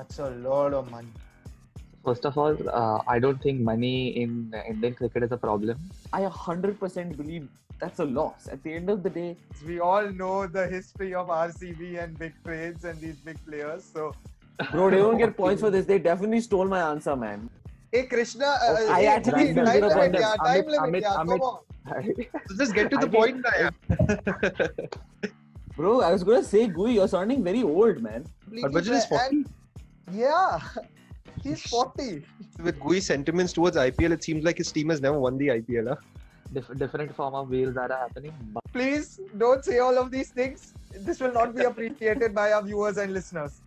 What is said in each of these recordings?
That's a lot of money. First of all, I don't think money in Indian cricket is a problem. I 100% believe that's a loss. At the end of the day, We all know the history of RCB and big trades and these big players. So, bro, they don't get points for this. They definitely stole my answer, man. hey Krishna, I actually hey, feel time zero limit, points. yeah, time limit, yeah. Come on. So just get to I the mean- point, now. Bro, I was gonna say, Gui, you're sounding very old, man. Harbhajan is 40. And, yeah, he's 40. With Gui's sentiments towards IPL, it seems like his team has never won the IPL. Huh? Different form of wheels that are happening. But Please don't say all of these things. This will not be appreciated by our viewers and listeners.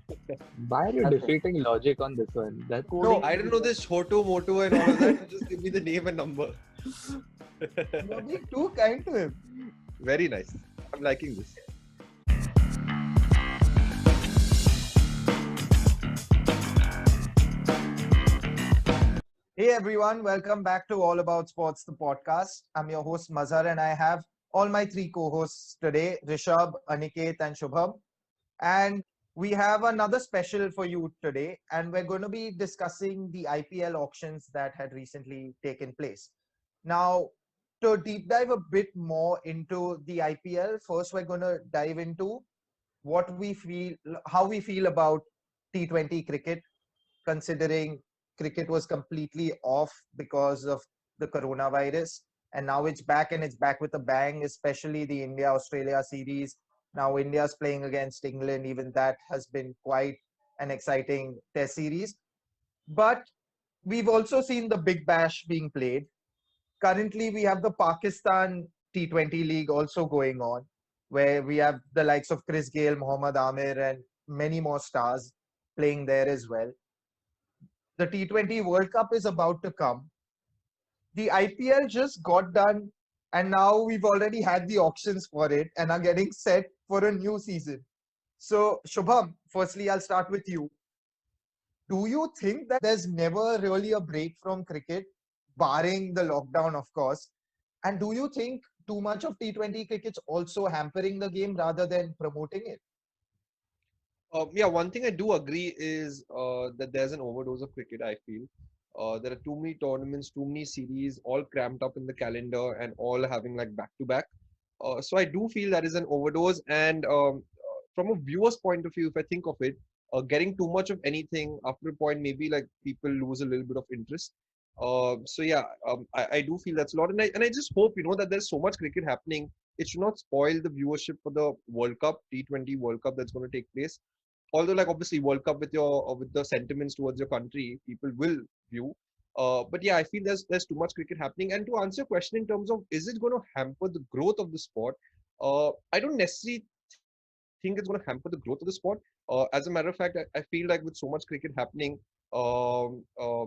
why are you Okay. defeating logic on this one? That's No, I don't know this Hoto, Moto and all of that. Just give me the name and number. You're being too kind to him. Very nice. I'm liking this. Hey everyone, welcome back to All About Sports, the podcast. I'm your host Mazhar and I have all my three co-hosts today, Rishabh, Aniket and Shubham. And we have another special for you today and we're going to be discussing the IPL auctions that had recently taken place. Now, to deep dive a bit more into the IPL, first we're going to dive into what we feel, how we feel about T20 cricket, considering cricket was completely off because of the coronavirus. And now it's back and it's back with a bang, especially the India-Australia series. Now India's playing against England. Even that has been quite an exciting test series. But we've also seen the Big Bash being played. Currently, we have the Pakistan T20 League also going on, where we have the likes of Chris Gale, Mohammad Amir, and many more stars playing there as well. The T20 World Cup is about to come. The IPL just got done, and now we've already had the auctions for it and are getting set for a new season. So, Shubham, firstly, I'll start with you. Do you think that there's never really a break from cricket, barring the lockdown, of course? And do you think too much of T20 cricket's also hampering the game rather than promoting it? Yeah, one thing I do agree is that there's an overdose of cricket, I feel. There are too many tournaments, too many series, all cramped up in the calendar and all having like back to back. So I do feel that is an overdose. And from a viewer's point of view, if I think of it, getting too much of anything after a point, maybe like people lose a little bit of interest. So yeah, I do feel that's a lot. And I just hope, that there's so much cricket happening. It should not spoil the viewership for the World Cup, T20 World Cup that's going to take place. Although like obviously World Cup with the sentiments towards your country, people will view. But yeah, I feel there's too much cricket happening. And to answer your question in terms of is it going to hamper the growth of the sport? I don't necessarily think it's going to hamper the growth of the sport. As a matter of fact, I feel like with so much cricket happening, um, uh,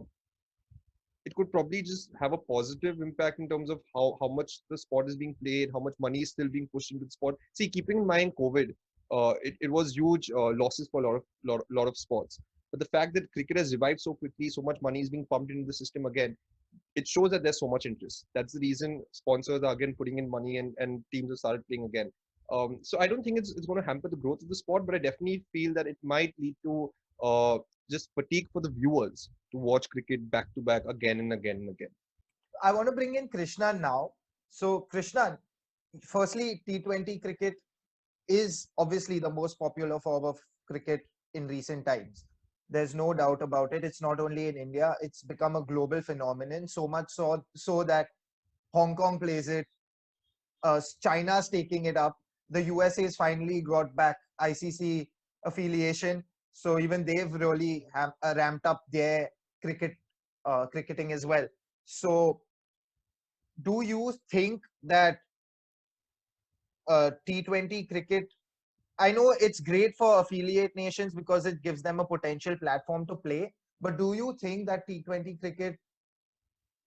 it could probably just have a positive impact in terms of how much the sport is being played, how much money is still being pushed into the sport. See, keeping in mind COVID, it was huge losses for a lot of sports. But the fact that cricket has revived so quickly, so much money is being pumped into the system again, it shows that there's so much interest. That's the reason sponsors are again putting in money and teams have started playing again. So I don't think it's going to hamper the growth of the sport, but I definitely feel that it might lead to just fatigue for the viewers to watch cricket back to back again and again and again. I want to bring in Krishnan now. So, Krishnan, firstly, T20 cricket is obviously the most popular form of cricket in recent times. There's no doubt about it. It's not only in India, it's become a global phenomenon, so much so that Hong Kong plays it, China's taking it up, the USA's finally got back ICC affiliation, so even they've really ramped up their cricketing as well. So, do you think that T20 cricket, I know it's great for affiliate nations because it gives them a potential platform to play. But do you think that T20 cricket,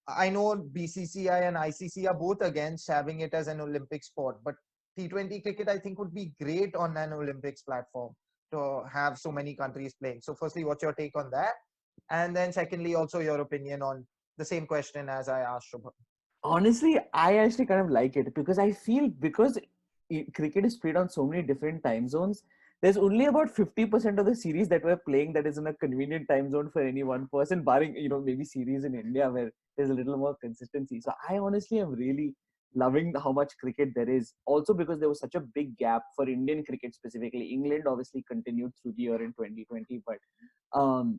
I know BCCI and ICC are both against having it as an Olympic sport, but T20 cricket, I think, would be great on an Olympics platform to have so many countries playing. So, firstly, what's your take on that? And then, secondly, also your opinion on the same question as I asked Shubham. Honestly, I actually kind of like it because I feel because cricket is played on so many different time zones, there's only about 50% of the series that we're playing that is in a convenient time zone for any one person, barring, maybe series in India where there's a little more consistency. So I honestly am really loving how much cricket there is. Also because there was such a big gap for Indian cricket specifically. England obviously continued through the year in 2020, but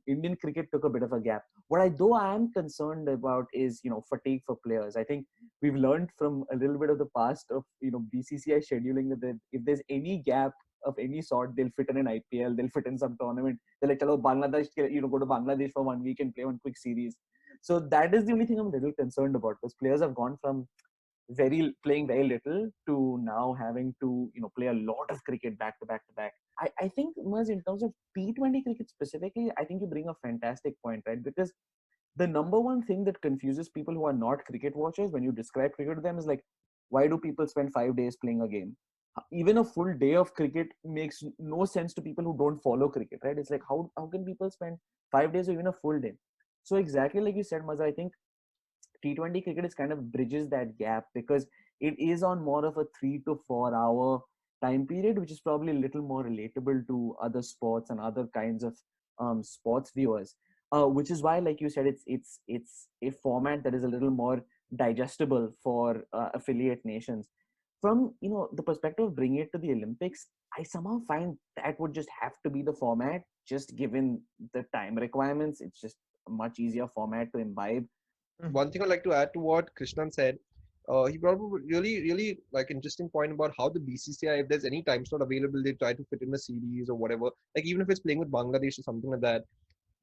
Indian cricket took a bit of a gap. What I am concerned about is, fatigue for players. I think we've learned from a little bit of the past of, BCCI scheduling that if there's any gap of any sort, they'll fit in an IPL, they'll fit in some tournament. They're like, chalo, Bangladesh, go to Bangladesh for 1 week and play one quick series. So that is the only thing I'm a little concerned about, because players have gone from playing very little to now having to play a lot of cricket back to back to back. I think, Maz, in terms of T20 cricket specifically, I think you bring a fantastic point, right? Because the number one thing that confuses people who are not cricket watchers when you describe cricket to them is like, why do people spend 5 days playing a game? Even a full day of cricket makes no sense to people who don't follow cricket, right? It's like, how can people spend 5 days or even a full day? So exactly like you said, Mazhar, I think T20 cricket is kind of bridges that gap because it is on more of a 3 to 4 hour time period, which is probably a little more relatable to other sports and other kinds of sports viewers. Which is why, like you said, it's a format that is a little more digestible for affiliate nations. From the perspective of bringing it to the Olympics, I somehow find that would just have to be the format, just given the time requirements. It's just a much easier format to imbibe. One thing I'd like to add to what Krishnan said, he brought up a really, really like interesting point about how the BCCI, if there's any time slot available, they try to fit in a series or whatever. Like even if it's playing with Bangladesh or something like that.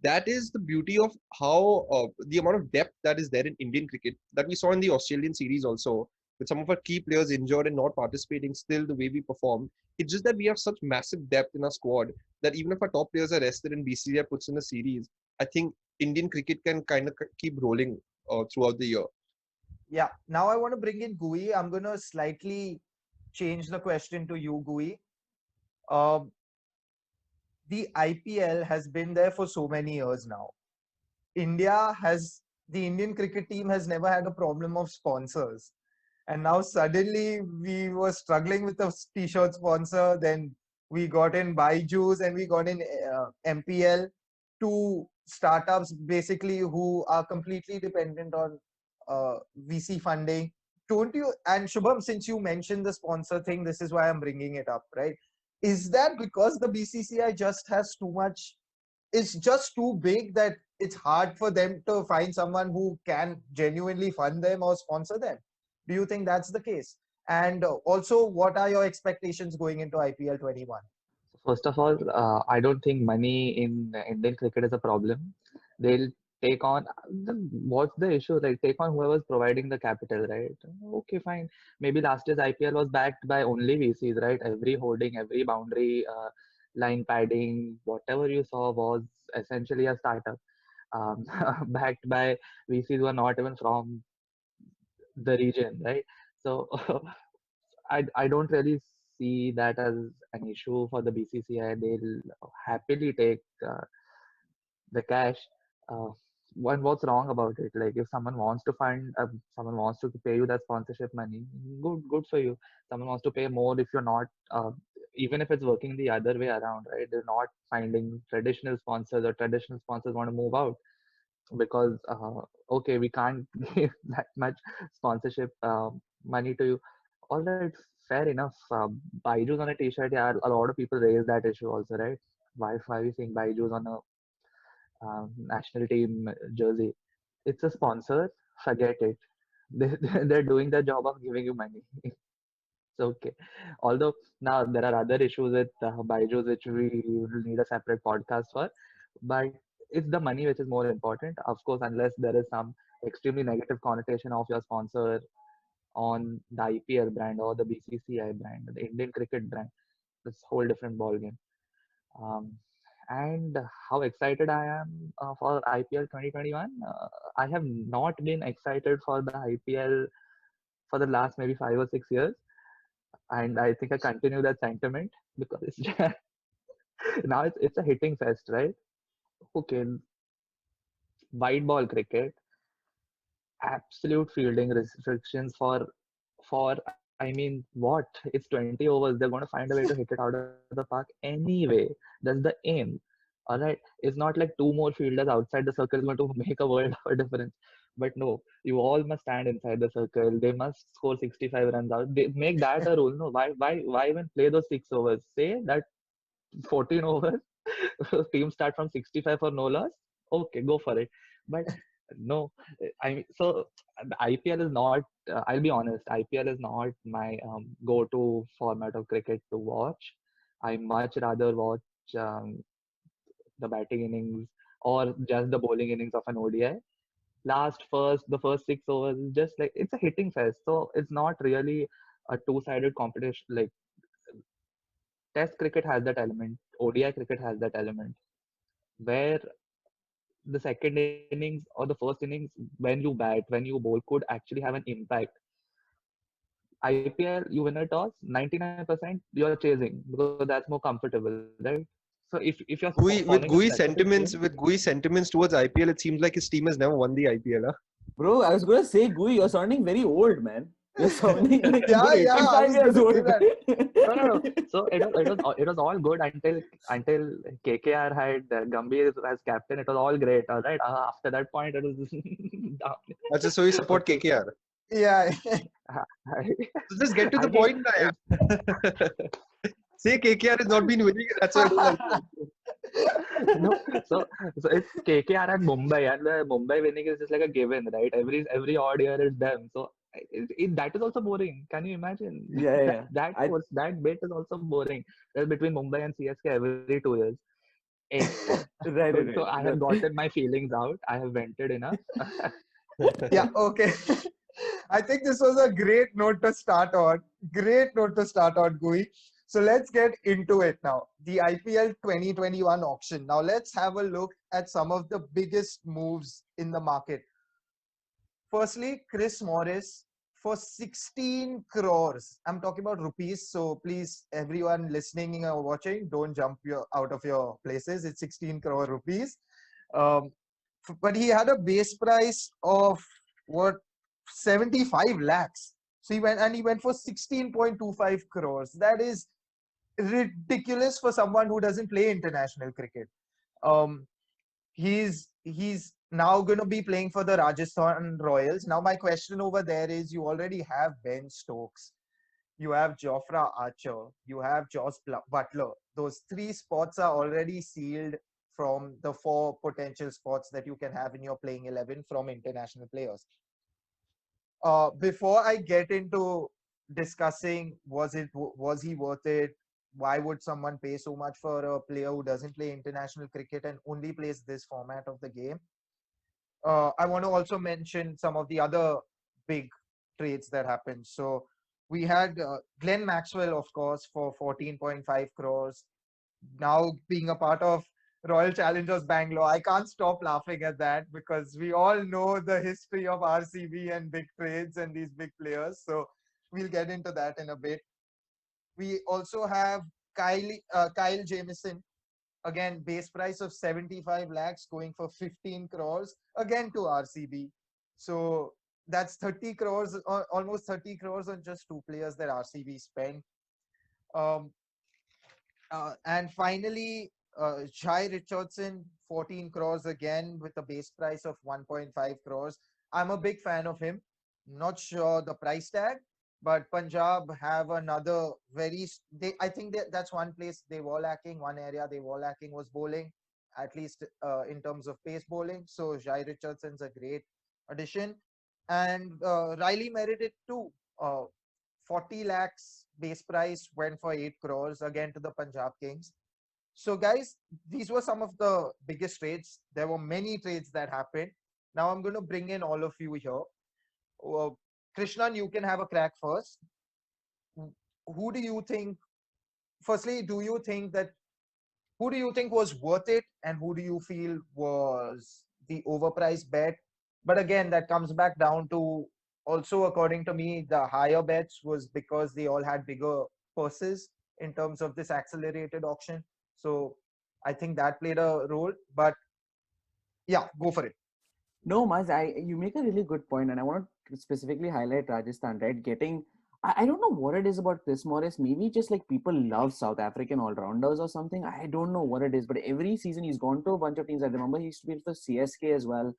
That is the beauty of how the amount of depth that is there in Indian cricket that we saw in the Australian series also, with some of our key players injured and not participating. Still, the way we perform, it's just that we have such massive depth in our squad that even if our top players are rested and BCCI puts in a series, I think Indian cricket can kind of keep rolling throughout the year. Yeah. Now I want to bring in Gui. I'm going to slightly change the question to you, Gui. Um, the IPL has been there for so many years now. The Indian cricket team has never had a problem of sponsors. And now suddenly we were struggling with a t-shirt sponsor. Then we got in Byju's and we got in MPL, two startups basically who are completely dependent on VC funding. Don't you? And Shubham, since you mentioned the sponsor thing, this is why I'm bringing it up, right? Is that because the BCCI just has too much? It's just too big that it's hard for them to find someone who can genuinely fund them or sponsor them. Do you think that's the case? And also, what are your expectations going into IPL 21? So first of all, I don't think money in Indian cricket is a problem. They'll take on what's the issue? Like take on whoever's providing the capital, right? Okay, fine. Maybe last year's IPL was backed by only VCs, right? Every holding, every boundary, line padding, whatever you saw was essentially a startup, um, backed by VCs who are not even from the region, right? So I don't really see that as an issue for the BCCI. They'll happily take the cash. Uh, what's wrong about it? Like if someone wants to fund, someone wants to pay you that sponsorship money, good for you. Someone wants to pay more if you're not, even if it's working the other way around, right? They're not finding traditional sponsors or traditional sponsors want to move out because okay, we can't give that much sponsorship money to you. All right, fair enough. Byju's on a t-shirt, yeah, a lot of people raise that issue also, right? Why are we saying Byju's on a national team jersey? It's a sponsor, forget it. They're doing the job of giving you money. It's okay. Although now there are other issues with Byju's which we will need a separate podcast for, but it's the money which is more important. Of course, unless there is some extremely negative connotation of your sponsor on the IPL brand or the BCCI brand, the Indian cricket brand, it's a whole different ballgame. Um, and how excited I am for IPL 2021. I have not been excited for the IPL for the last maybe 5 or 6 years, and I think I continue that sentiment because it's now it's a hitting fest, right? Okay, white ball cricket, absolute fielding restrictions for I mean, what? It's 20 overs. They're going to find a way to hit it out of the park anyway. That's the aim. All right. It's not like two more fielders outside the circle is going to make a world of a difference. But no, you all must stand inside the circle. They must score 65 runs out. They make that a rule. No, why even play those 6 overs? Say that 14 overs, team start from 65 for no loss. Okay, go for it. But no, the IPL is not. I'll be honest. IPL is not my go-to format of cricket to watch. I much rather watch the batting innings or just the bowling innings of an ODI. The first 6 overs is just like it's a hitting fest. So it's not really a two-sided competition. Like Test cricket has that element. ODI cricket has that element where the second innings or the first innings, when you bat, when you bowl, could actually have an impact. IPL, you win a toss, 99% you're chasing because that's more comfortable, right? So if you're following a specific team, With Gui sentiments towards IPL, it seems like his team has never won the IPL. Huh? Bro, I was gonna say, Gui, you're sounding very old, man. You're sounding like a Yeah, good yeah, I 85 was years gonna old. say that. no. So it was all good until KKR had Gambhir as captain. It was all great, all right. After that point, it was down. That's so you support Okay. KKR. Yeah. So just get to the I mean, point, na, yaar. Say KKR has not been winning. That's why. no, so it's KKR and Mumbai, and the Mumbai winning is just like a given, right? Every odd year is them. So that is also boring. Can you imagine? Yeah, yeah. That bit is also boring. That's between Mumbai and CSK every 2 years. Anyway, Right, so right, right. I have gotten my feelings out. I have vented enough. Yeah, okay. I think this was a great note to start on. Great note to start on, Gui. So let's get into it now. The IPL 2021 auction. Now let's have a look at some of the biggest moves in the market. Firstly, Chris Morris for 16 crores. I'm talking about rupees. So please, everyone listening or watching, don't jump out of your places. It's 16 crore rupees. Um, but he had a base price of what 75 lakhs. So he went for 16.25 crores. That is ridiculous for someone who doesn't play international cricket. Um, he's now going to be playing for the Rajasthan Royals. Now my question over there is, you already have Ben Stokes, you have Jofra Archer, you have Josh Butler. Those three spots are already sealed from the four potential spots that you can have in your playing 11 from international players. Before I get into discussing was he worth it, why would someone pay so much for a player who doesn't play international cricket and only plays this format of the game, I want to also mention some of the other big trades that happened. So we had Glenn Maxwell, of course, for 14.5 crores. Now being a part of Royal Challengers Bangalore, I can't stop laughing at that because we all know the history of RCB and big trades and these big players. So we'll get into that in a bit. We also have Kyle Jameson, again base price of 75 lakhs going for 15 crores again to RCB. So that's 30 crores, almost 30 crores on just two players that RCB spent. Um, and finally, Jai Richardson, 14 crores again with a base price of 1.5 crores. I'm a big fan of him. Not sure the price tag, but Punjab have another I think that's one place they were lacking, one area they were lacking was bowling, at least in terms of pace bowling. So Jai Richardson's a great addition. And Riley merited too. 40 lakhs base price went for 8 crores again to the Punjab Kings. So guys, these were some of the biggest trades. There were many trades that happened. Now I'm going to bring in all of you here. Krishnan, you can have a crack first. Who do you think, firstly, who do you think was worth it and who do you feel was the overpriced bet? But again, that comes back down to, also according to me, the higher bets was because they all had bigger purses in terms of this accelerated auction. So I think that played a role. But yeah, go for it. No, Maz, you make a really good point, and I want to specifically highlight Rajasthan, right? Getting I don't know what it is about Chris Morris. Maybe just like people love South African all-rounders or something. I don't know what it is, but every season he's gone to a bunch of teams. I remember he used to be for CSK as well.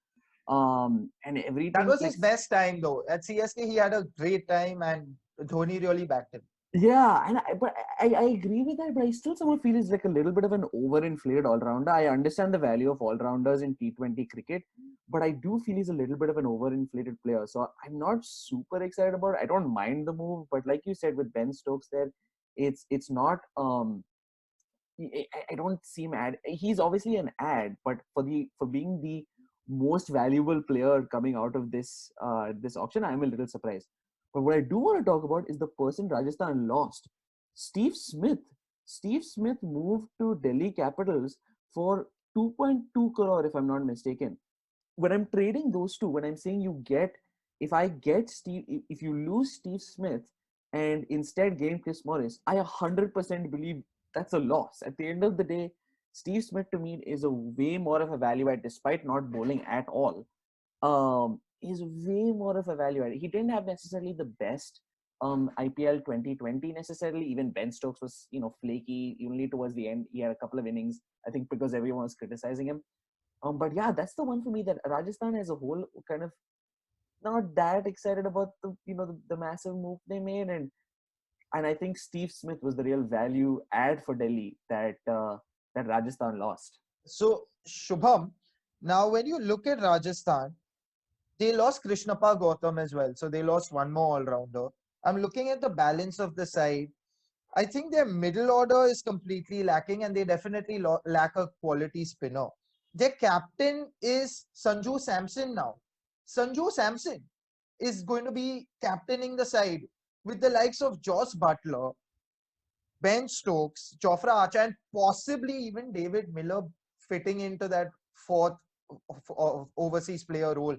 And every That team was his best time though. At CSK, he had a great time, and Dhoni really backed him. Yeah, and I agree with that, but I still somehow feel he's like a little bit of an overinflated all-rounder. I understand the value of all-rounders in T20 cricket, but I do feel he's a little bit of an overinflated player. So I'm not super excited about it. I don't mind the move, but like you said with Ben Stokes there, it's not I don't see him ad. He's obviously an ad, but for being the most valuable player coming out of this auction, I'm a little surprised. But what I do want to talk about is the person Rajasthan lost, Steve Smith. Steve Smith moved to Delhi Capitals for 2.2 crore, if I'm not mistaken. When I'm trading those two, when I'm saying if I get Steve, if you lose Steve Smith and instead gain Chris Morris, I 100% believe that's a loss. At the end of the day, Steve Smith to me is a way more of a value add, despite not bowling at all. Is way more of a value add. He didn't have necessarily the best IPL 2020 necessarily. Even Ben Stokes was, flaky. Only towards the end, he had a couple of innings, I think, because everyone was criticizing him. But yeah, that's the one for me that Rajasthan as a whole kind of not that excited about the massive move they made, and I think Steve Smith was the real value add for Delhi that Rajasthan lost. So, Shubham, now when you look at Rajasthan, they lost Krishnappa Gowtham as well. So they lost one more all-rounder. I'm looking at the balance of the side. I think their middle order is completely lacking, and they definitely lack a quality spinner. Their captain is Sanju Samson now. Sanju Samson is going to be captaining the side with the likes of Joss Butler, Ben Stokes, Jofra Archer, and possibly even David Miller fitting into that fourth overseas player role.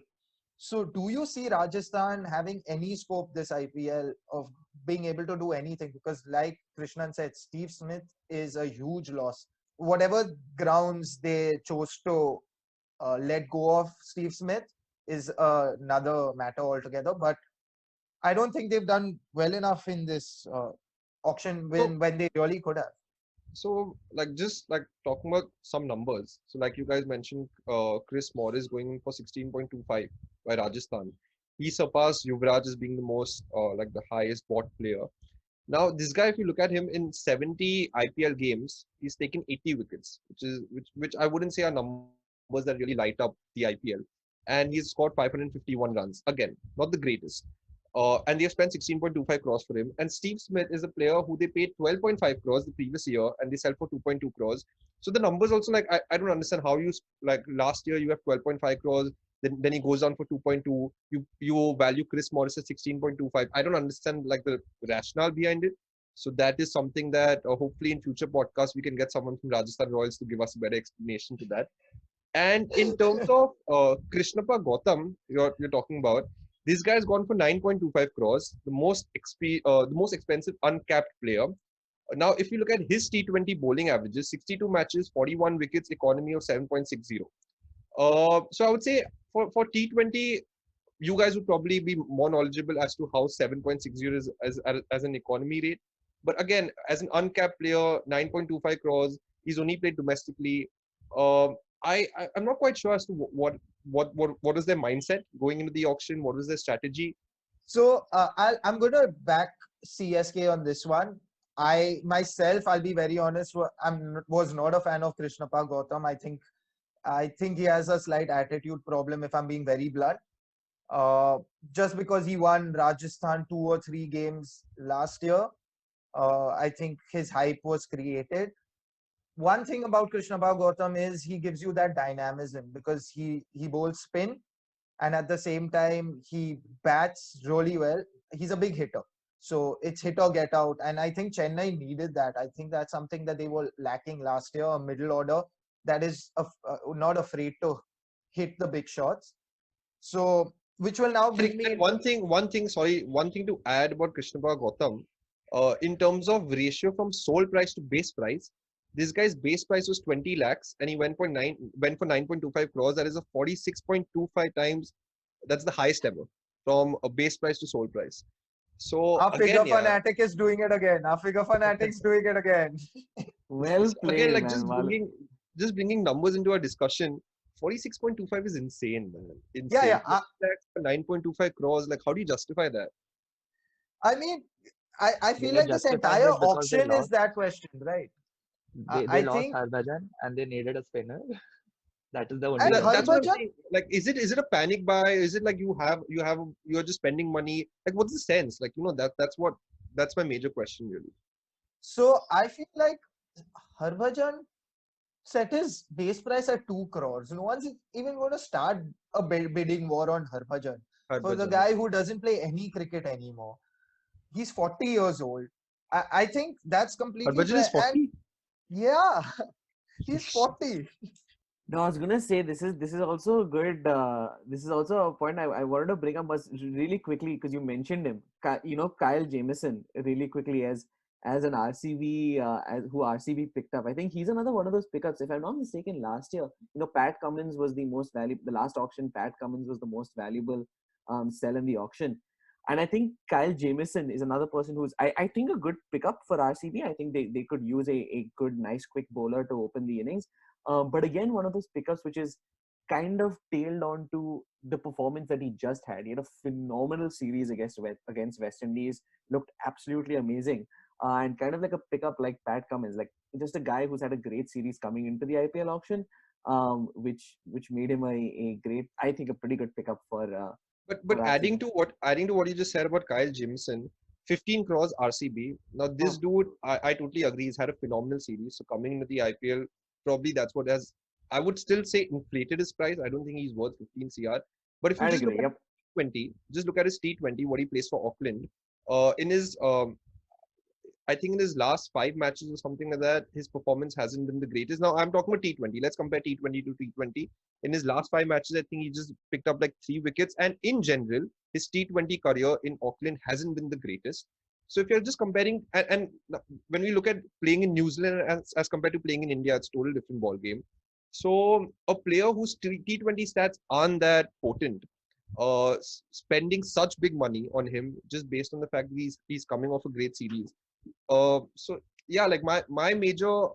So, do you see Rajasthan having any scope this IPL of being able to do anything? Because, like Krishnan said, Steve Smith is a huge loss. Whatever grounds they chose to let go of Steve Smith is another matter altogether. But I don't think they've done well enough in this auction So, when they really could have. so like just like talking about some numbers. So like you guys mentioned, Chris Morris going in for 16.25 by Rajasthan. He surpassed Yuvraj as being the most like the highest bought player. Now this guy, if you look at him in 70 IPL games, he's taken 80 wickets, which I wouldn't say are numbers that really light up the IPL. And he's scored 551 runs. Again, not the greatest. And they have spent 16.25 crores for him. And Steve Smith is a player who they paid 12.5 crores the previous year, and they sell for 2.2 crores. So the numbers also, like, I don't understand how you, like, last year you have 12.5 crores, then he goes down for 2.2. You value Chris Morris at 16.25. I don't understand like the rationale behind it. So that is something that hopefully in future podcasts we can get someone from Rajasthan Royals to give us a better explanation to that. And in terms of Krishnappa Gowtham, you're talking about, this guy's gone for 9.25 crores, the most expensive uncapped player. Now, if you look at his T20 bowling averages, 62 matches, 41 wickets, economy of 7.60. So I would say for T20, you guys would probably be more knowledgeable as to how 7.60 is as an economy rate. But again, as an uncapped player, 9.25 crores, he's only played domestically. I'm not quite sure as to what is their mindset going into the auction. What was their strategy? So I'm going to back CSK on this one. I myself, I'll be very honest, was not a fan of Krishnappa Gowtham. I think he has a slight attitude problem, if I'm being very blunt. Just because he won Rajasthan 2 or 3 games last year, I think his hype was created. One thing about Krishnappa Gowtham is he gives you that dynamism because he bowls spin, and at the same time he bats really well. He's a big hitter, so it's hit or get out, and I think Chennai needed that. I think that's something that they were lacking last year, a middle order that is not afraid to hit the big shots. So which will now bring me And one thing to add about Krishnappa Gowtham, in terms of ratio from sold price to base price, this guy's base price was 20 lakhs and he went for 9.25 crores. That is a 46.25 times. That's the highest ever from a base price to sold price. So Our figure again, yeah, fanatic is doing it again. Our figure fanatic's doing it again. Well so again, played, like man. Maloo. just bringing numbers into our discussion. 46.25 is insane, man. Yeah, Insane. yeah. 9.25 crores. Like, how do you justify that? I mean, I They feel are like this justifying entire it because they auction is lost. that question, right? They I lost think, Harbhajan and they needed a spinner. That is the only and That's what I'm justification. Harbhajan, saying. Like, is it a panic buy? Is it like you're just spending money? Like, what's the sense? Like, that's my major question really. so I feel like Harbhajan set his base price at 2 crores. No one's even going to start a bidding war on Harbhajan for the Harbhajan. guy who doesn't play any cricket anymore. He's 40 years old. I think that's completely Harbhajan is fair. And 40. yeah, he's 40. No, I was gonna say this is also a good. This is also a point I wanted to bring up was really quickly because you mentioned him. Kyle Jameson really quickly as an RCB as who RCB picked up. I think he's another one of those pickups. If I'm not mistaken, last year Pat Cummins was the most valuable. The last auction, Pat Cummins was the most valuable sell in the auction. And I think Kyle Jameson is another person who's I think a good pickup for RCB. I think they could use a good, nice, quick bowler to open the innings. But again, one of those pickups which is kind of tailed on to the performance that he just had. He had a phenomenal series against West Indies, looked absolutely amazing. And kind of like a pickup like Pat Cummins, like just a guy who's had a great series coming into the IPL auction, which made him a great, I think, a pretty good pickup But for RCB. adding to what you just said about Kyle Jameson, 15 crores RCB. Now this dude, I totally agree, he's had a phenomenal series. So coming into the IPL, probably that's what has, I would still say, inflated his price. I don't think he's worth 15 CR. But if you I'd just look agree. at Yep. T20, just look at his T20, what he plays for Auckland. In his I think in his last 5 matches or something like that, his performance hasn't been the greatest. Now I'm talking about T20. Let's compare T20 to T20. In his last 5 matches, I think he just picked up like 3 wickets. And in general, his T20 career in Auckland hasn't been the greatest. So if you're just comparing, and when we look at playing in New Zealand as compared to playing in India, it's a total different ball game. So a player whose T20 stats aren't that potent, spending such big money on him just based on the fact that he's coming off a great series. So yeah, like my major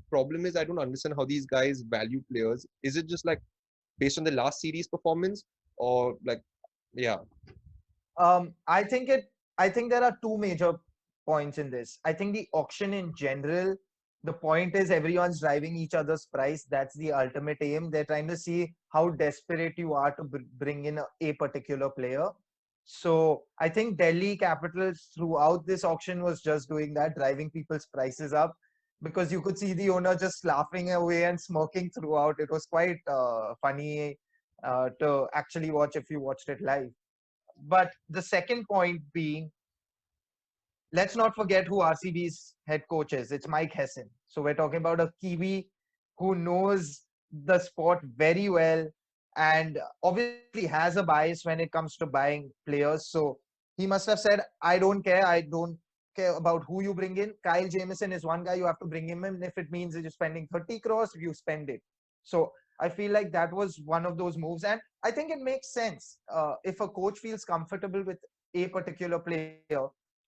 problem is I don't understand how these guys value players. Is it just like based on the last series performance, or like, yeah, I think I think there are two major points in this. I think the auction in general, the point is everyone's driving each other's price. That's the ultimate aim. They're trying to see how desperate you are to bring in a particular player. So I think Delhi Capitals throughout this auction was just doing that, driving people's prices up, because you could see the owner just laughing away and smirking throughout. It was quite funny to actually watch if you watched it live. But the second point being, let's not forget who RCB's head coach is. It's Mike Hesson. So we're talking about a Kiwi who knows the sport very well and obviously has a bias when it comes to buying players. So he must have said, I don't care. I don't care about who you bring in. Kyle Jameson is one guy, you have to bring him in. If it means that you're spending 30 crores, you spend it. So I feel like that was one of those moves. And I think it makes sense. If a coach feels comfortable with a particular player,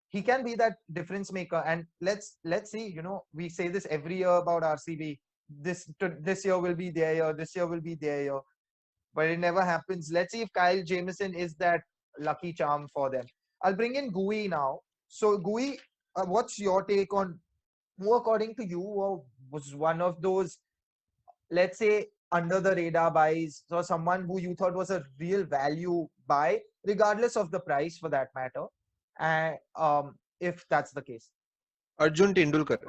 he can be that difference maker. And let's see, we say this every year about RCB. This year will be their year, this year will be their year, but it never happens. Let's see if Kyle Jameson is that lucky charm for them. I'll bring in Gui now. So Gui, what's your take on who, according to you, was one of those, let's say, under the radar buys, or someone who you thought was a real value buy, regardless of the price for that matter? And if that's the case. Arjun Tendulkar.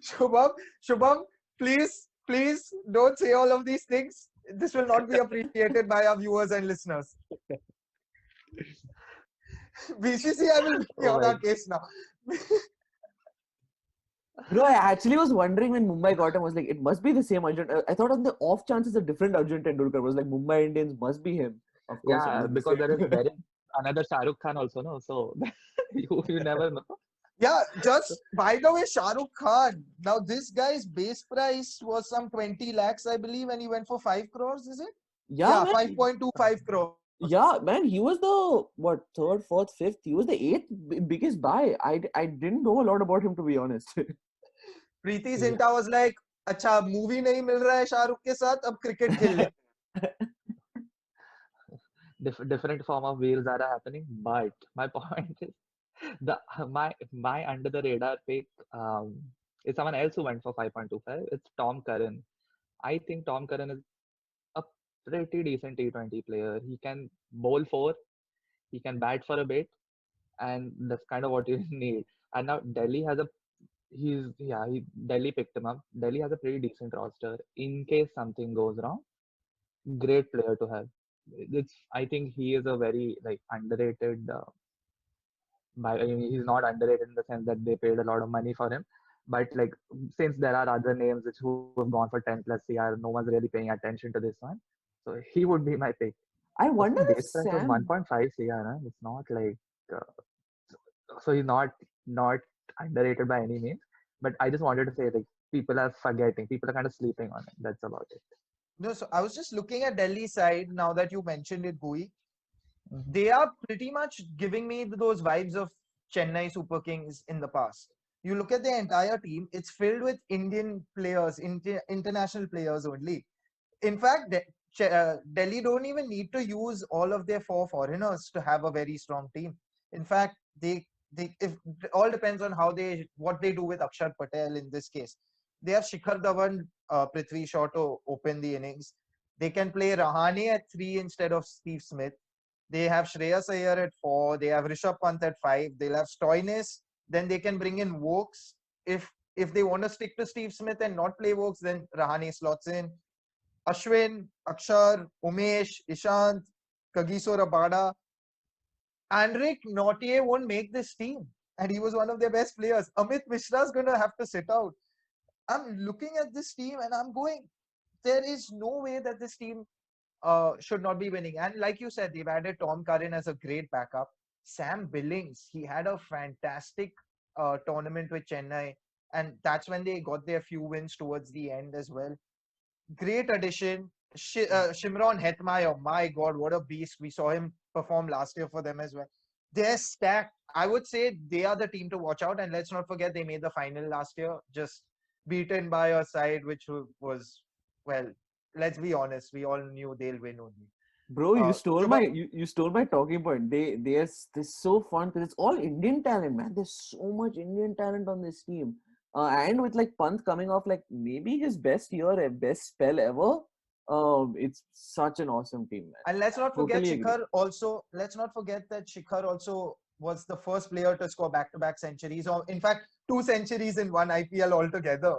Shubham, Shubham, please don't say all of these things. This will not be appreciated by our viewers and listeners. BCCI will be Oh on my. our case now. Bro, I actually was wondering when Mumbai got him. I was like, it must be the same Arjun. I thought on the off chances a different Arjun Tendulkar. I was like, Mumbai Indians must be him. Of course, it Yeah, was the because there same. is another Shah Rukh Khan also, no? So you never know. Yeah, just by the way, Shah Rukh Khan. Now, this guy's base price was some 20 lakhs, I believe, and he went for 5 crores, is it? Yeah, Yeah, man. 5.25 crores. Yeah, man, he was the third, fourth, fifth. He was the eighth biggest buy. I didn't know a lot about him, to be honest. Preeti Yeah. Zinta was like, अच्छा movie नहीं मिल रहा है शाहरुख के साथ अब cricket खेल ले. Different form of wheels are happening, but my point is the my under the radar pick is someone else who went for 5.25. It's Tom Curran. I think Tom Curran is a pretty decent T20 player. He can bowl four, he can bat for a bit, and that's kind of what you need. And now Delhi has a Delhi picked him up. Delhi has a pretty decent roster. In case something goes wrong, great player to have. I think he is a very like underrated. I mean, he's not underrated in the sense that they paid a lot of money for him, but like since there are other names which who have gone for 10 plus CR, no one's really paying attention to this one. So he would be my pick. I Also, wonder the if base price was Sam. 1.5 CR. Huh? It's not like so he's not underrated by any means. But I just wanted to say like people are forgetting, people are kind of sleeping on it. That's about it. No, so I was just looking at Delhi side now that you mentioned it, Bhui. Mhm. They are pretty much giving me those vibes of Chennai Super Kings in the past. You look at the entire team, it's filled with Indian players, international players only. In fact, Delhi don't even need to use all of their four foreigners to have a very strong team. In fact, they if it all depends on how they what they do with Akshar Patel in this case. They have Shikhar Dhawan, Prithvi Shaw to open the innings. They can play Rahane at 3 instead of Steve Smith. They have Shreyas Iyer at 4. They have Rishabh Pant at 5. They'll have Stoinis. Then they can bring in Wokes. If they want to stick to Steve Smith and not play Wokes, then Rahane slots in. Ashwin, Akshar, Umesh, Ishant, Kagiso Rabada. Andrik Nautier won't make this team. And he was one of their best players. Amit Mishra is going to have to sit out. I'm looking at this team and I'm going, there is no way that this team should not be winning. And like you said, they've added Tom Curran as a great backup. Sam Billings, he had a fantastic tournament with Chennai. And that's when they got their few wins towards the end as well. Great addition. Shimron Hetmeyer, my God, what a beast. We saw him perform last year for them as well. They're stacked. I would say they are the team to watch out. And let's not forget, they made the final last year, just beaten by a side which was, well, let's be honest, we all knew they'll win only. Bro, Shubham, you stole my talking point. They're so fun because it's all Indian talent, man. There's so much Indian talent on this team. And with like Pant coming off like maybe his best year, best spell ever. It's such an awesome team, man. and let's not forget Totally agree. Shikhar also. Let's not forget that Shikhar also was the first player to score back-to-back centuries, or in fact, 2 centuries in one IPL altogether.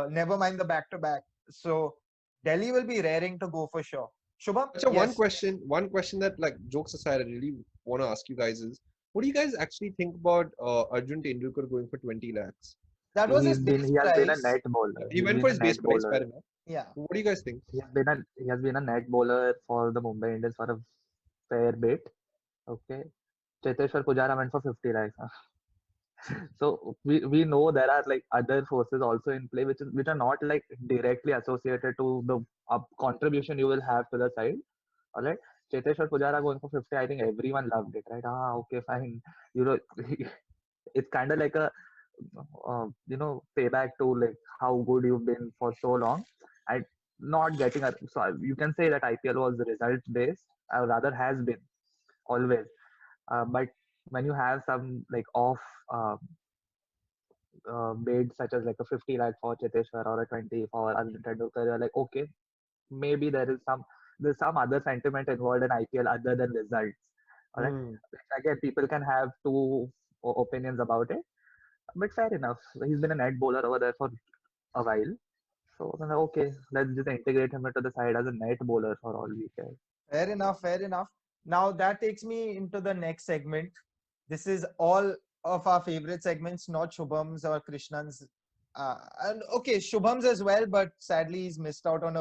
Never mind the back-to-back. So Delhi will be raring to go for sure. Shubham, So yes, one question that like jokes aside, I really want to ask you guys is, what do you guys actually think about Arjun Tendulkar going for 20 lakhs? that was his He base has been a price. net bowler. He He's went been for a his net base price, bowler. fair enough. Yeah. What do you guys think? He has been a net bowler for the Mumbai Indians for a fair bit. Okay. Cheteshwar Pujara went for 50 lakhs. So we know there are like other forces also in play which are not like directly associated to the contribution you will have to the side. All right. Cheteshwar Pujara going for 50, I think everyone loved it, right? Okay, fine. You know, it's kind of like a payback to like how good you've been for so long and not getting a. So you can say that IPL was result based, or rather has been always. But when you have some like off uh, bid such as like a 50 lakh for Cheteshwar or a 20 for Arjun Tendulkar, you're like, okay, maybe there's some other sentiment involved in IPL other than results. All right. Hmm. Again, people can have two opinions about it, but fair enough. He's been a net bowler over there for a while. So I'm like, okay, let's just integrate him into the side as a net bowler for all we care. Fair enough. Fair enough. Now that takes me into the next segment. This is all of our favorite segments, not Shubham's or Krishnan's. And okay, Shubham's as well, but sadly he's missed out on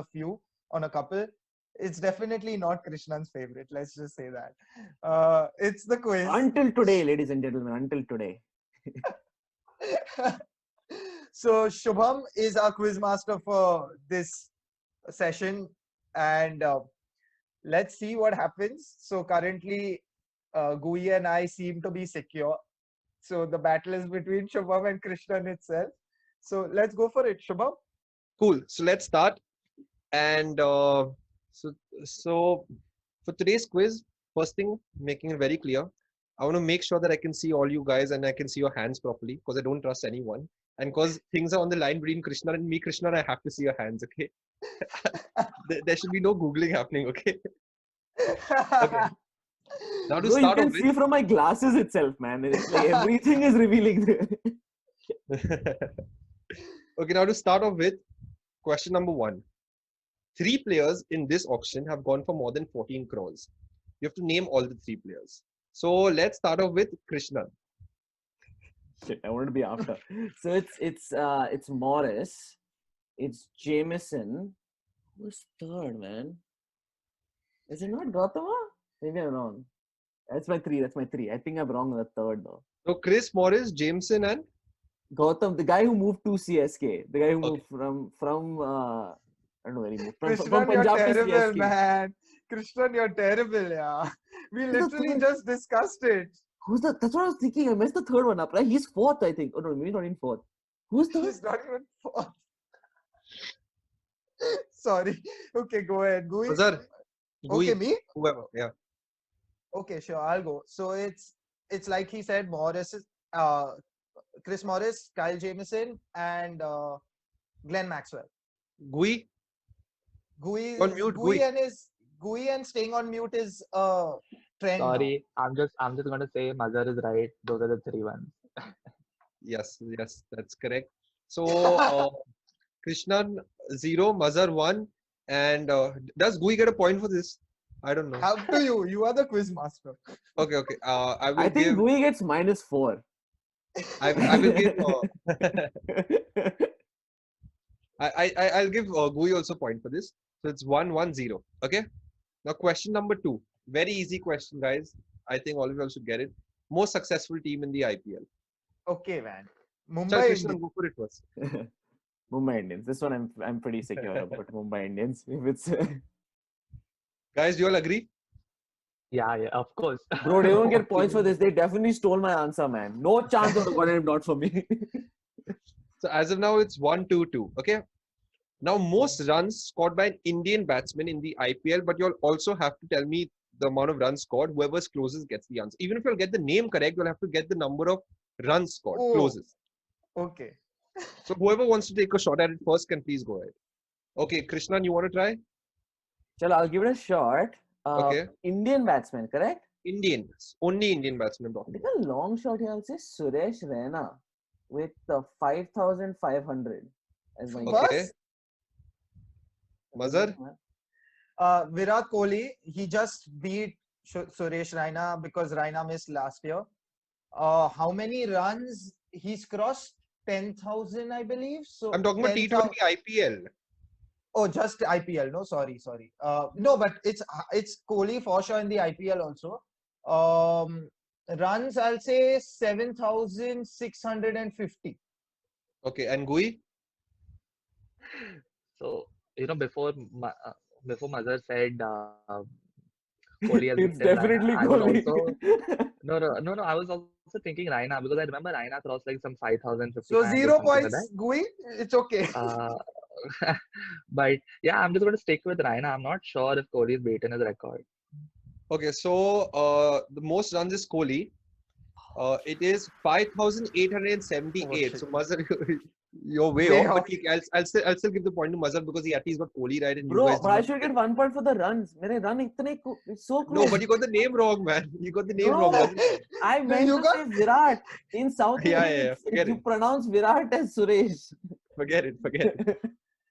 a couple. It's definitely not Krishnan's favorite. Let's just say that. It's the quiz. Until today, ladies and gentlemen, until today. So Shubham is our quiz master for this session, and let's see what happens. So currently, Gui and I seem to be secure. So the battle is between Shubham and Krishnan itself. So let's go for it, Shubham. Cool. So let's start. And so so for today's quiz, first thing, making it very clear, I want to make sure that I can see all you guys and I can see your hands properly because I don't trust anyone. And because things are on the line between Krishna and me, Krishna, I have to see your hands, okay? There should be no Googling happening, okay? Okay. Now to Bro, you start off can see from my glasses itself, man. It's like everything is revealing there. with. Okay, now to start off with, question number 1. 3 players in this auction have gone for more than 14 crores. You have to name all the 3 players. So let's start off with Krishna. Shit, I wanted to be after. So it's Morris, it's Jameson. Who's third, man? Is it not Gautam? Maybe I'm wrong. That's my three. I think I'm wrong on the third though. So Chris, Morris, Jameson, and Gautam, the guy who moved to CSK, the guy who Okay. moved from I don't know where he moved from Krishnan, you're Punjab to terrible, CSK. man. Krishnan, you're terrible, yeah. We Who's the literally third? just discussed it. That's what I was thinking. I messed the third one up, right? He's fourth, I think. Oh no, maybe not in fourth. Who's third? He's not even fourth. Sorry. Okay, go ahead. Gui. Mazhar, Okay, Gui, me? whoever. Yeah. Okay, sure. I'll go. So it's like he said, Chris Morris, Kyle Jameson, and Glenn Maxwell. Gui, Gui, on mute, Gui Gui. and his Gui and staying on mute is a trend now. Sorry, I'm just gonna say Mazhar is right. Those are the 3 ones. Yes, that's correct. So Krishnan 0, Mazhar 1, and does Gui get a point for this? I don't know. Up to you. You are the quiz master. Okay. I will I think give. Gui gets -4. I will give. I'll give Gui also point for this. So it's 1-1-0. Okay. Now question number 2. Very easy question, guys. I think all of you all should get it. Most successful team in the IPL. Okay, man. Chal, Mumbai Krishnan, Indians. go for it first. Mumbai Indians. This one I'm pretty secure about Mumbai Indians. If it's Guys, do you all agree? Yeah, of course. bro, they don't get points for this. They definitely stole my answer, man. No chance they would have gotten it not for me. So as of now, it's 1-2-2. Okay. Now, most runs scored by an Indian batsman in the IPL, but you'll also have to tell me the amount of runs scored. Whoever's closest gets the answer. Even if you'll get the name correct, you'll have to get the number of runs scored Oh. closest. Okay. So whoever wants to take a shot at it first can please go ahead. Okay, Krishnan, you want to try? Chalo, I'll give it a shot. Okay. Indian batsman, correct? Indian. Only Indian batsman I'm I talking think about. a long shot here. I'll say Suresh Raina with 5,500 as my What? Okay. Mazhar? Virat Kohli, he just beat Suresh Raina because Raina missed last year. How many runs? He's crossed 10,000, I believe. So I'm talking about 10,000 T20 IPL. Oh, just IPL. No, sorry. No, but it's Kohli for sure in the IPL also. Runs, I'll say 7,650. Okay, and Gui? So before Mazhar said Kohli has It's beaten Raina, definitely I was Kohli. also no. I was also thinking Raina because I remember Raina crossed like some 5,050 So or 0 something like points, Gui. It's okay. that. But yeah, I'm just going to stick with Raina. I'm not sure if Kohli's beaten his record. Okay, so the most runs is Kohli. It is 5,878. Oh, So shit. Mazhar, you're way Way off. But off. I'll still give the point to Mazhar because he at least got Kohli right and you Bro, guys but did I not should get get it. 1 point for the runs. Mere run it's so close. No, but you got the name wrong, man. You got the name Bro, wrong. Mazhar. I meant you to got- say Virat. In South Yeah, India, yeah, forget you it. pronounce Virat as Suresh. Forget it.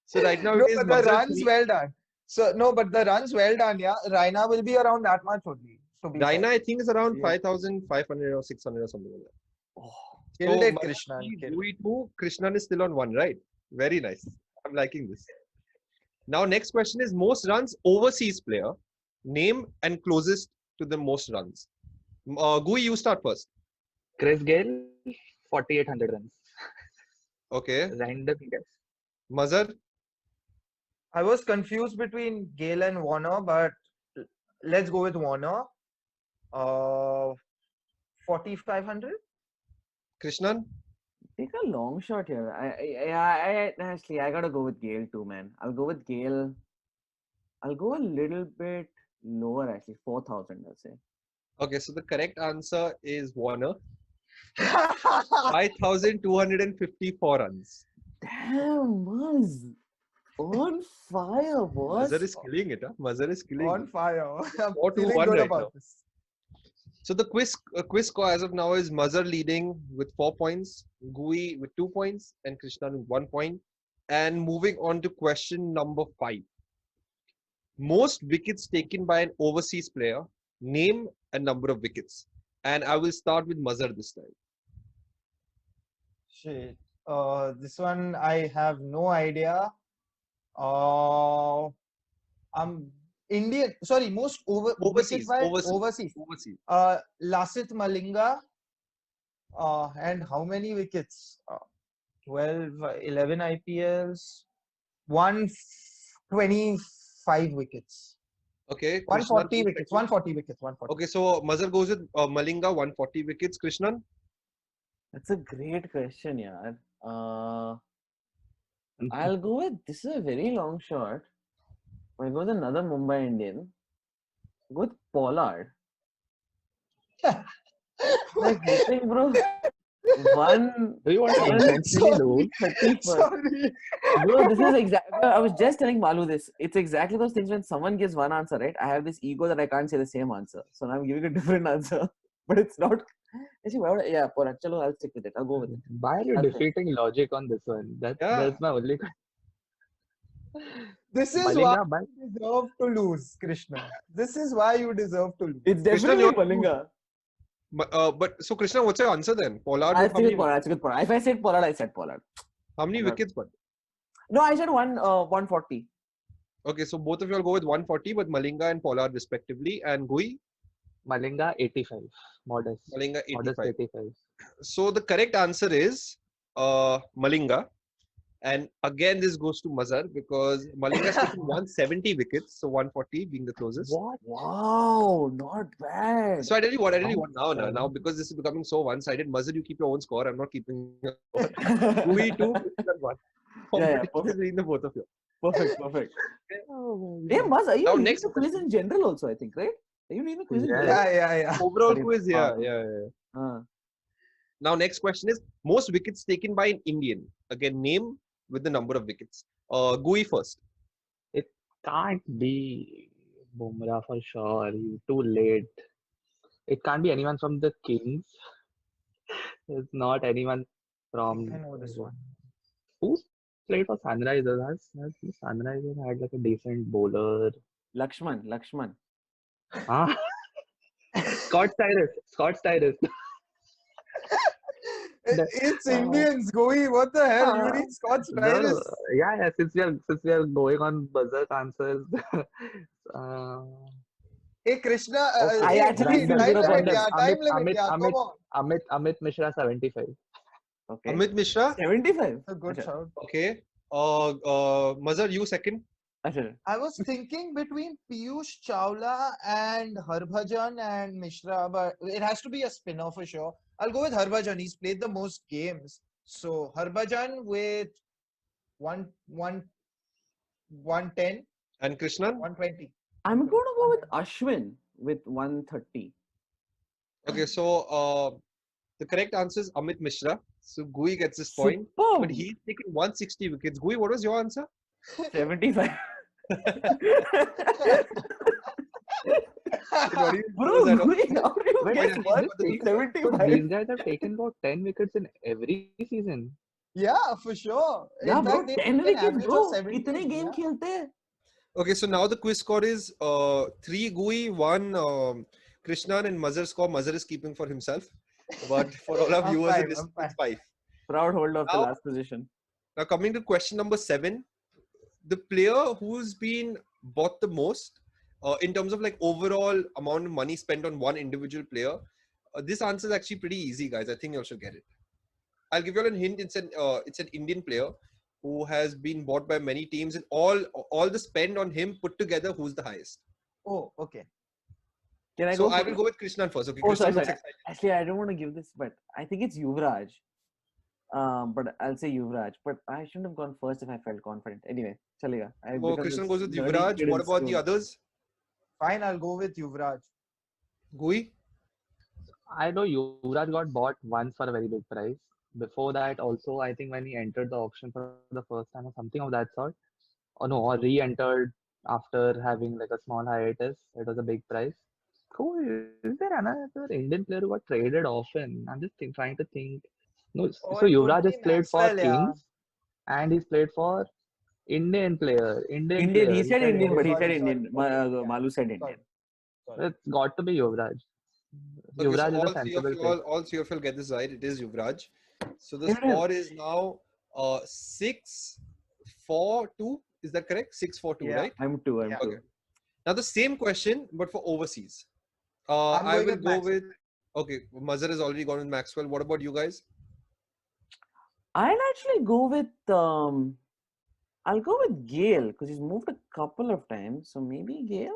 So right now No, it is but the Mazhar runs 3. well done. So no, but the runs well done. Yeah, Raina will be around that much only. To be Raina, fair. I think, is around Yeah. 5,500 or 600 or something like that. Killed So it, Mazhar Krishnan. 3, Killed. Gui 2, Krishnan is still on 1, right? Very nice. I'm liking this. Now, next question is most runs overseas player. Name and closest to the most runs. Gui, you start first. Chris Gale, 4,800 runs. Okay. Random guess. Mazhar, I was confused between Gale and Warner, but let's go with Warner. 4,500. Krishnan? Take a long shot here. I honestly, I gotta go with Gale too, man. I'll go with Gale. I'll go a little bit lower, actually, 4,000. I'll say. Okay, so the correct answer is Warner. 5,254 runs. Damn, Muzz. On fire, boss. Mazhar is killing it, huh? Mazhar is killing On it. fire. I'm 4 to feeling 1 good right about now. this. So the quiz score as of now is Mazhar leading with 4 points, Gui with 2 points, and Krishnan with 1 point. And moving on to question number 5. Most wickets taken by an overseas player. Name a number of wickets. And I will start with Mazhar this time. Shit. This one I have no idea. I'm Indian. Sorry, most Overseas. overseas. Lasith Malinga. And how many wickets? 12, 11 IPLs. 125 wickets. Okay. 140 Krishnan, wickets. 140 wickets. 140. Okay, so Mazhar goes with Malinga, 140 wickets. Krishnan? That's a great question, yeah. I'll go with this is a very long shot. I'll go with another Mumbai Indian. I'll go with Pollard. Like hitting, bro. Do you want to intentionally lose? 31. Sorry. Bro, this is exactly. I was just telling Maloo this. It's exactly those things when someone gives one answer, right? I have this ego that I can't say the same answer, so now I'm giving a different answer. But it's not. Actually, why would I, yeah, Pollard. Chalo, I'll stick with it. I'll go with it. Why are you That's it. defeating logic on this one? That's my only question. This is Malinga, why you deserve to lose, Krishna. This is why you deserve to lose. It's Krishna, definitely you're- Malinga. But so Krishna, what's your answer then? Pollard. I with how stick with many, Pollard. I stick with Pollard. If I said Pollard, I said Pollard. how many wickets? But No, I said 140. okay, so both of you will go with 140, but Malinga and Pollard respectively, and Gui, Malinga 85. Modest. Malinga Modest 85. 85. So the correct answer is Malinga. And again, this goes to Mazhar because Malinga has taken 170 wickets, so 140 being the closest. What? Wow, not bad. So I tell you what now because this is becoming so one-sided. Mazhar, you keep your own score. I'm not keeping your score. 2v2, Krishnan 1. Yeah, Competition between the both of you. Perfect. Hey, Maz, are you Now, leading next the quiz in general also, I think, right? Are you leading the quiz in Yeah. general? Yeah. Overall Sorry. quiz, yeah. Now, next question is most wickets taken by an Indian. Again, name with the number of wickets. Gui first. It can't be Bumrah for sure. He's too late. It can't be anyone from the Kings. It's not anyone from. I know this one. Who's played for Sunrisers? Has Sunrisers had like a decent bowler? Lakshman. Huh? Scott Styrus. It's Indians, Goi. What the hell? You need Scott's No, virus. yeah. Since we are going on buzzer answers, Hey, Krishna. okay. I Hey, actually Goi, feel time good about limit, this. yeah. Time limit, yeah. Come on. Amit Mishra 75. Okay. Amit Mishra. 75. A good Acha. shout. Okay. Mazhar, you second. Acha. I was thinking between Piyush Chawla and Harbhajan and Mishra, but it has to be a spinner for sure. I'll go with Harbhajan. He's played the most games. So Harbhajan with 110, And Krishnan. 120. I'm going to go with Ashwin with 130. Okay, so the correct answer is Amit Mishra. So Gui gets this point. Superb. But he's taken 160 wickets. Gui, what was your answer? 75. What do you Bro, that off? Gui, how do you Wait, guess wait, these 175? guys have taken about 10 wickets in every season. Yeah, for sure. Yeah, In bro, fact, they 10 took an wickets, average of bro. 17. Kitne game Yeah. खेलते हैं? Okay, so now the quiz score is 3 Gui, 1 Krishnan, and Mazhar's score. Mazhar is keeping for himself. But for all our I'm viewers, fine, it is I'm fine. 5. Proud holder of the Now- last position. Now, coming to question number 7, the player who's been bought the most in terms of like overall amount of money spent on one individual player, this answer is actually pretty easy, guys. I think you all should get it. I'll give you all a hint. It's an Indian player who has been bought by many teams, and all the spend on him put together, who's the highest? Oh, okay. Can I So go I for will go with Krishnan first. Okay, Oh, Krishnan sorry, looks sorry. excited. Actually, I don't want to give this, but I think it's Yuvraj. But I'll say Yuvraj. But I shouldn't have gone first if I felt confident. Anyway, chalega. I've So become Krishnan this goes with nerdy Yuvraj. kid What in about the school. others? Fine, I'll go with Yuvraj. Gui? I know Yuvraj got bought once for a very big price. Before that, also, I think when he entered the auction for the first time or something of that sort, or no, or re-entered after having like a small hiatus, it was a big price. Cool. Is there another Indian player who got traded often? I'm just trying to think. No, Oh, so it Yuvraj could has be played for Maxwell, yeah. Kings and he's played for Indian Indian. player. He He said said Indian, Oh, but he Indian said sorry, player. sorry. Indian. Okay, yeah, Maloo said sorry, Indian. sorry. It's got to be Yuvraj. Okay, so Yuvraj is a sensible pick. all three of you get this right. It is Yuvraj. So the Yeah, yeah. score is now 6-4-2. Is that correct? 6-4-2, Yeah, right? I'm two. I'm yeah. two. Okay. Now the same question, but for overseas. I'm I going will with go Maxwell. with. Okay, Mazhar has already gone with Maxwell. What about you guys? I'll actually go with I'll go with Gale because he's moved a couple of times. So maybe Gale.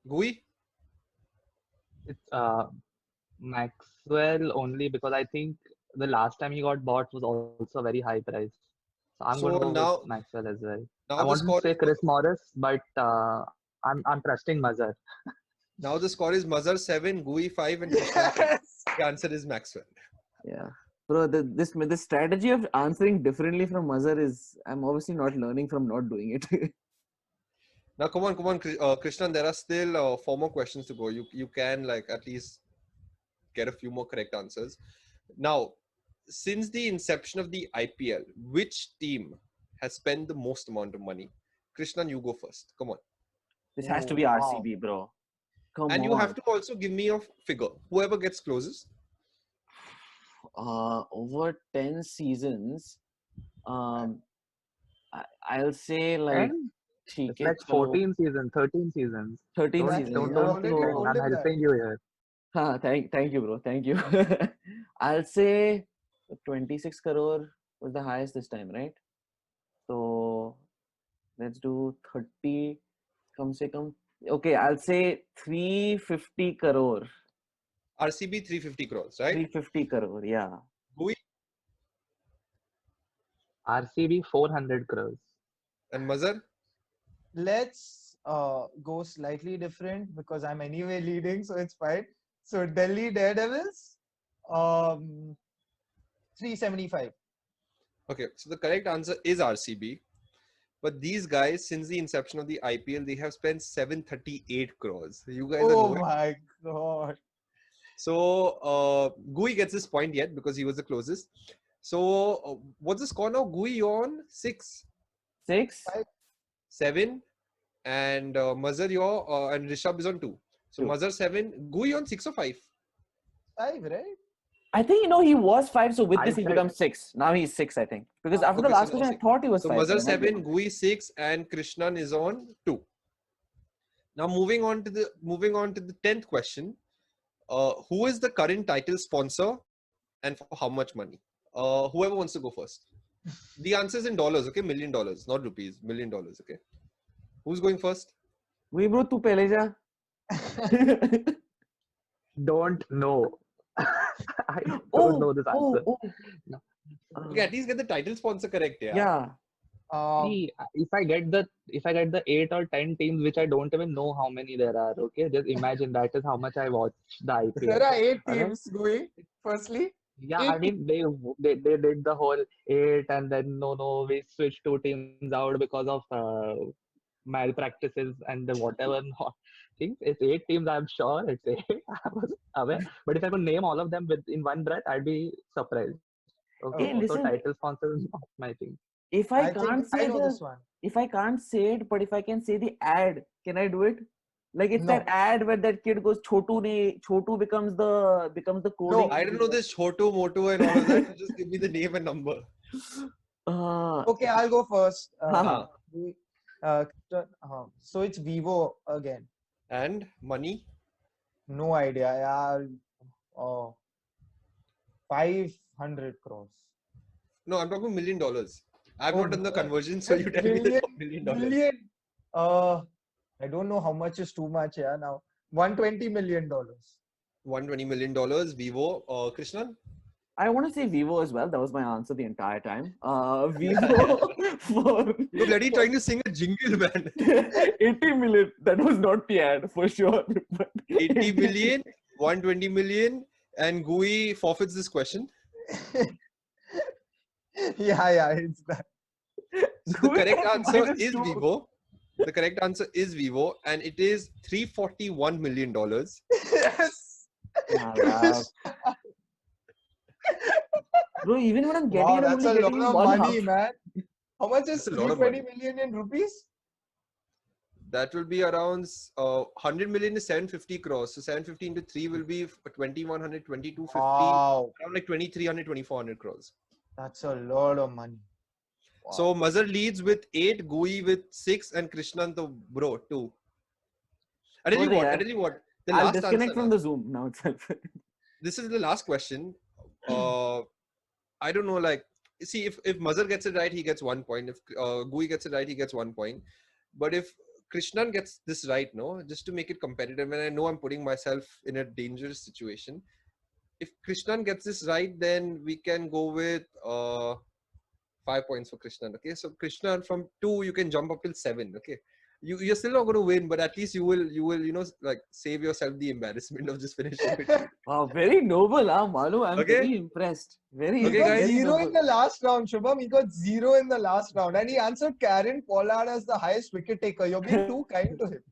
Gui? It's Maxwell only because I think the last time he got bought was also a very high price. So I'm going to So go with now, Maxwell as well. I now the wanted to score say is Chris Morris, but I'm trusting Mazhar. Mazhar 7, Gui 5, and Krishnan 3. Yes. The answer is Maxwell. Yeah. Bro, this strategy of answering differently from Mazhar is I'm obviously not learning from not doing it. Now, come on, Krishnan. There are still 4 more questions to go. You can like at least get a few more correct answers. Now, since the inception of the IPL, which team has spent the most amount of money? Krishnan, you go first. Come on. This has to be Oh, wow. RCB, bro. Come And you have on. to also give me a figure. Whoever gets closest. Over 10 seasons, I'll say like And it's okay, like chalo, 14 seasons, 13 seasons. 13 Don't Exactly. seasons. don't I don't already think So, told I'm him that. helping you here. thank you, bro. Thank you. I'll say 26 crore was the highest this time, right? So let's do 30. Come say come. Okay, I'll say 350 crore. RCB 350 crores, right? 350 crore. Yeah. Gui RCB 400 crores. and Mazhar. Let's go slightly different because I'm anyway leading, so it's fine. So Delhi Daredevils, 375. Okay, so the correct answer is RCB. But these guys, since the inception of the IPL, they have spent 738 crores. You guys are Oh nowhere. my god. So Gui gets this point yet because he was the closest. So what's the score now? Gui, you're on 6, 6. 7, and Mazhar you're and Rishabh is on 2. So 2. Mazhar 7, Gui on 6 or 5. 5, right? I think he was 5, so with I this he said becomes 6. Now he's 6, I think. Because after the Okay, so last now question, I 6. thought he was So 5. Mazhar but I might be 7, wrong. Gui 6, and Krishnan is on 2. Now moving on to the 10th question. Who is the current title sponsor and for how much money? Whoever wants to go first. The answer is in dollars, okay? $1 million, not rupees. $1 million, okay? Who's going first? Wait, bro, tu pehle ja. Don't know. I don't Oh, know this oh, answer. oh. Okay, at least get the title sponsor correct, yeah. Yeah. See, if I get the 8 or 10 teams which I don't even know how many there are, okay, just imagine that is how much I watch the There IPL. are 8 Alright? teams going. Firstly, Yeah, 8 I mean they did the whole 8 and then no we switched 2 teams out because of malpractices and the whatever not things. It's 8 teams, I'm sure it's 8. I was aware, but if I could name all of them in one breath, I'd be surprised. Okay, Hey, Oh, so listen, title sponsor is not my thing. if I I think can't I say know this one. if I can't say it, but if I can say the ad, can I do it? Like it's that No. ad where that kid goes Chotu becomes the coding. I don't know this Chotu, Motu and all of that. You just give me the name and number. Okay, I'll go first. Haha. So it's Vivo again. And money? No idea. Yeah. 500 crores. No, I'm talking $1 million. I've Oh, not done the conversion, so you tell me billion, the $1 million. billion. I don't know how much is too much. Yeah, now $120 million. $120 million. Vivo. Krishnan? I want to say Vivo as well. That was my answer the entire time. Vivo for You're bloody trying to sing a jingle, man. 80 million. That was not the ad for sure. But 80 million, 120 million, and Gui forfeits this question. Yeah, it's that. So the correct answer Minus is two. Vivo. The correct answer is Vivo, and it is $341 million. Yes. Wow. Bro, even when I'm getting Wow, it, I'm that's a only lot getting of one money, half. man. How much is That's a lot of 320 money. million in rupees? That will be around 100 million is 750 crores. So 750 into 3 will be 2100, 2250, Wow, around like 2300, 2400 crores. that's a lot of money. Wow. So Mazhar leads with 8, Gui with 6, and Krishnan the bro 2. I tell you Sorry, what. I yaar. tell you what. The I'll last disconnect answer. from the Zoom now itself. This is the last question. I don't know. Like, see, if Mazhar gets it right, he gets 1 point. If Gui gets it right, he gets 1 point. But if Krishnan gets this right, no, just to make it competitive, and I know I'm putting myself in a dangerous situation. If Krishnan gets this right, then we can go with 5 points for Krishnan. Okay, so Krishnan from 2, you can jump up till 7. Okay, you're still not going to win, but at least you will like save yourself the embarrassment of just finishing with 2. Wow, very noble, Maloo. I'm Okay. very impressed. Very, He Okay, got guys. very zero in noble. the last round, Shubham. He got 0 in the last round. And he answered Karen Pollard as the highest wicket taker. You're being too kind to him.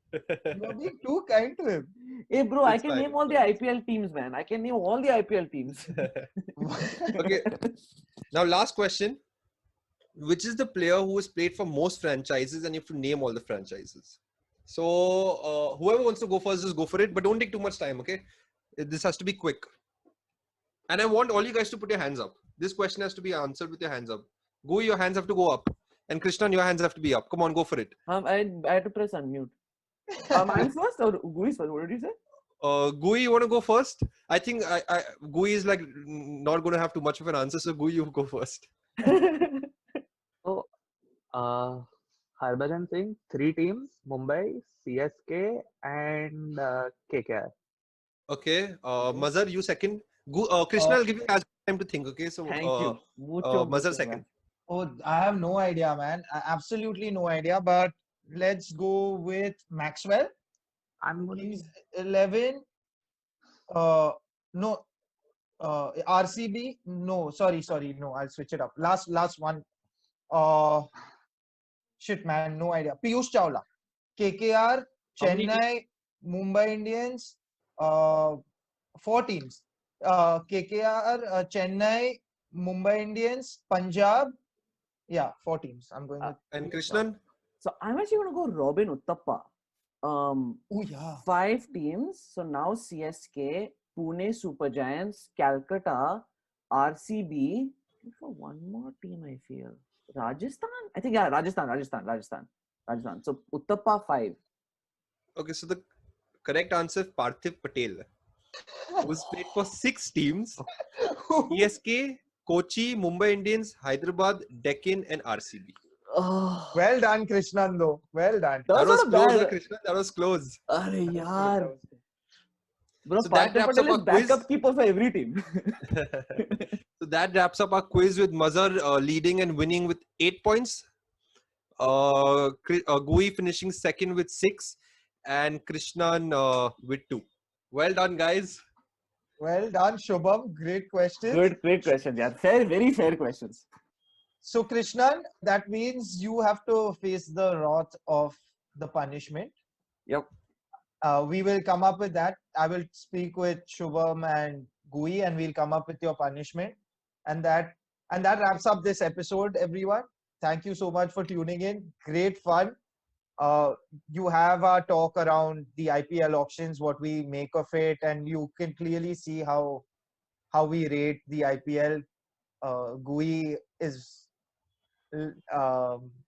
You're being too kind to him. Hey, bro, I It's can fine, name it's all the fine. IPL teams, man. I can name all the IPL teams. Okay. Now, last question. Which is the player who has played for most franchises, and you have to name all the franchises. So, whoever wants to go first, just go for it. But don't take too much time, okay? This has to be quick. And I want all you guys to put your hands up. This question has to be answered with your hands up. Go, your hands have to go up. And Krishnan, your hands have to be up. Come on, go for it. I had to press unmute. I'm first or Gui's first? What did you say? Gui, you want to go first? I think Gui is like not going to have too much of an answer. So, Gui, you go first. So, Harbhajan Singh, 3 teams: Mumbai, CSK, and KKR. Okay. Mazhar, you second. Krishna, I'll give you as time to think. Okay. So, Thank you. Mucho, Mazhar mucho, second. man. Oh, I have no idea, man. Absolutely no idea. But let's go with Maxwell. I'm going He's 11. No. RCB. No, sorry. No, I'll switch it up. Last one. Shit, man. No idea. Piyush Chawla. KKR, How many Chennai, Mumbai Indians. 4 teams. KKR, Chennai, Mumbai Indians, Punjab. Yeah, 4 teams. I'm going with. And Piyush Chawla. Krishnan? So I'm actually going to go Robin Uttappa. Oh, yeah. 5 teams. So now CSK, Pune Super Giants, Calcutta, RCB. For one more team, I feel. Rajasthan? I think, yeah, Rajasthan. So Uttappa 5. Okay. So, the correct answer is Parthiv Patel, who's played for 6 teams: CSK, Kochi, Mumbai Indians, Hyderabad, Deccan, and RCB. Oh, Well done, Krishnan, though. Well done. that That was was close, not bad. Krishna. That was close. Arey yaar. Bro, So that Partha wraps Patel up is our quiz. backup keeper for every team. So that wraps up our quiz with Mazhar leading and winning with 8 points. Gui finishing second with 6, and Krishnan with 2. Well done, guys. Well done, Shubham. Great questions. Great questions, yeah. Very fair questions. So, Krishnan, that means you have to face the wrath of the punishment. Yep. We will come up with that. I will speak with Shubham and Gui, and we'll come up with your punishment. And that wraps up this episode, everyone. Thank you so much for tuning in. Great fun. You have our talk around the IPL auctions, what we make of it, and you can clearly see how we rate the IPL. Gui is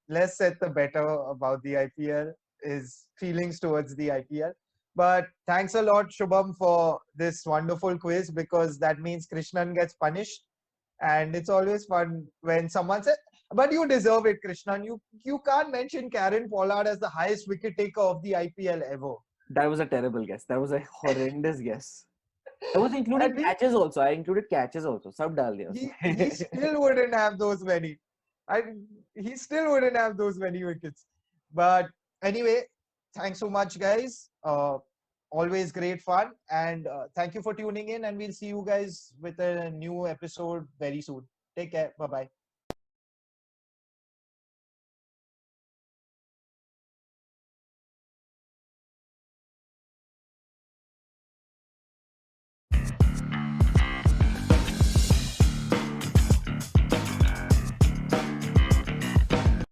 less said the better about the IPL, his feelings towards the IPL. But thanks a lot, Shubham, for this wonderful quiz, because that means Krishnan gets punished. And it's always fun when someone says, but you deserve it, Krishnan. You can't mention Karen Pollard as the highest wicket taker of the IPL ever. That was a terrible guess. That was a horrendous guess. I was including And we, catches also. I included catches also. Sab dal diya he usme. still wouldn't have those many. I he still wouldn't have those many wickets. But anyway, thanks so much, guys. Always great fun, and thank you for tuning in. And we'll see you guys with a new episode very soon. Take care. Bye bye.